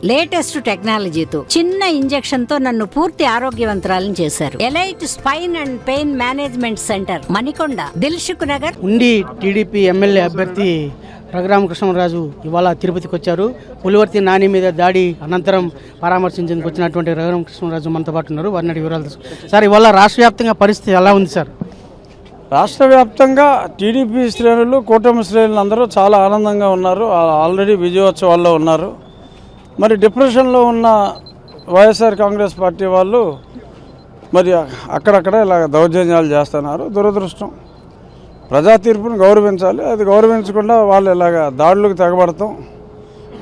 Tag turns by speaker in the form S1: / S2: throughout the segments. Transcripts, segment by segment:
S1: Latest టెక్నాలజీతో చిన్న injection తో నన్ను పూర్తి ఆరోగ్యవంతురాలను చేశారు. Elite spine and pain management centre, Manikonda, Dilsukh Nagar.
S2: ఉండి టీడీపీ ఎమ్మెల్యే అభ్యర్థి రఘురామకృష్ణరాజు ఇవాళ తిరుపతికి వచ్చారు. పులివర్తి నాని మీద దాడి అనంతరం పరామర్శించేందుకు వచ్చినటువంటి రఘురామకృష్ణరాజు మనతో పాటు ఉన్నారు. వారిని అడిగి వివరాలు తెలుసుకుందాం. సార్, ఇవాళ రాష్ట్ర వ్యాప్తంగా పరిస్థితి ఎలా ఉంది సార్?
S3: రాష్ట్ర వ్యాప్తంగా టీడీపీ శ్రేణులు, కూటమి శ్రేణులు అందరూ చాలా ఆనందంగా ఉన్నారు. ఆల్రెడీ విజయోత్సవాల్లో ఉన్నారు. మరి డిప్రెషన్లో ఉన్న వైఎస్ఆర్ కాంగ్రెస్ పార్టీ వాళ్ళు మరి అక్కడక్కడ ఇలా దౌర్జన్యాలు చేస్తున్నారు. దురదృష్టం. ప్రజా తీర్పును గౌరవించాలి. అది గౌరవించకుండా వాళ్ళు ఇలాగ దాడులకు తెగబడతాం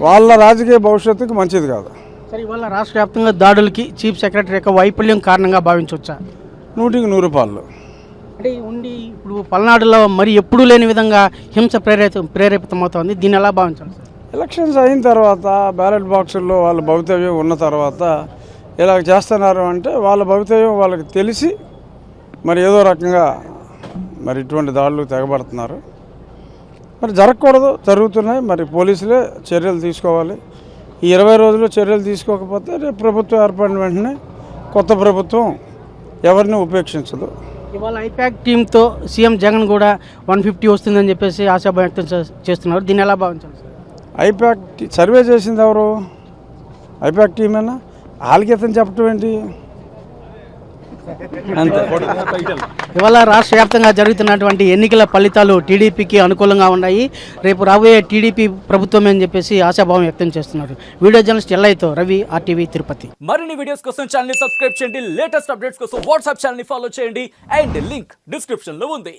S3: వాళ్ళ రాజకీయ భవిష్యత్తుకు మంచిది కాదు.
S2: సార్, ఇవాళ రాష్ట్ర వ్యాప్తంగా దాడులకి చీఫ్ సెక్రటరీ యొక్క వైఫల్యం కారణంగా భావించవచ్చా?
S3: 100కి 100 రూపాయలు.
S2: అంటే ఉండి ఇప్పుడు పల్నాడులో మరి ఎప్పుడూ లేని విధంగా హింస ప్రేరేపితమవుతోంది. దీన్ని ఎలా భావించాలి సార్?
S3: ఎలక్షన్స్ అయిన తర్వాత బ్యాలెట్ బాక్సుల్లో వాళ్ళ భవితవ్యం ఉన్న తర్వాత ఇలా చేస్తున్నారు అంటే వాళ్ళ భవితవ్యం వాళ్ళకి తెలిసి మరి ఏదో రకంగా మరి ఇటువంటి దాడులు తెగబడుతున్నారు. మరి జరగకూడదు, జరుగుతున్నాయి. మరి పోలీసులే చర్యలు తీసుకోవాలి. ఈ 20 రోజుల్లో చర్యలు తీసుకోకపోతే రేపు ప్రభుత్వం ఏర్పడిన వెంటనే కొత్త ప్రభుత్వం ఎవరిని ఉపేక్షించదు.
S2: ఇవాళ ఐపాక్ టీంతో సీఎం జగన్ కూడా 150 వస్తుందని చెప్పేసి ఆశాభావం వ్యక్తం చేస్తున్నారు. దీన్ని ఎలా భావించాలి సార్?
S3: ఐపాక్ సర్వే చేసింది ఎవరు? ఐపాక్ టీమేనా? వాళ్ళకి ఇతను చెప్పటం ఏంటి? అంతే.
S2: ఇవాళ రాష్ట్ర వ్యాప్తంగా జరుగుతున్నటువంటి ఎన్నికల ఫలితాలు టీడీపీకి అనుకూలంగా ఉన్నాయి. రేపు రాబోయే టీడీపీ ప్రభుత్వమే అని చెప్పేసి ఆశాభావం వ్యక్తం చేస్తున్నారు. వీడియో జర్నలిస్ట్ ఎల్లయ్యతో రవి, RTV తిరుపతి.
S4: మరిన్ని వీడియోస్ కోసం ఛానల్ ని సబ్స్క్రైబ్ చేయండి. లేటెస్ట్ అప్డేట్స్ కోసం వాట్సాప్ ఛానల్ ని ఫాలో చేయండి. అండ్ లింక్ డిస్క్రిప్షన్ లో ఉంది.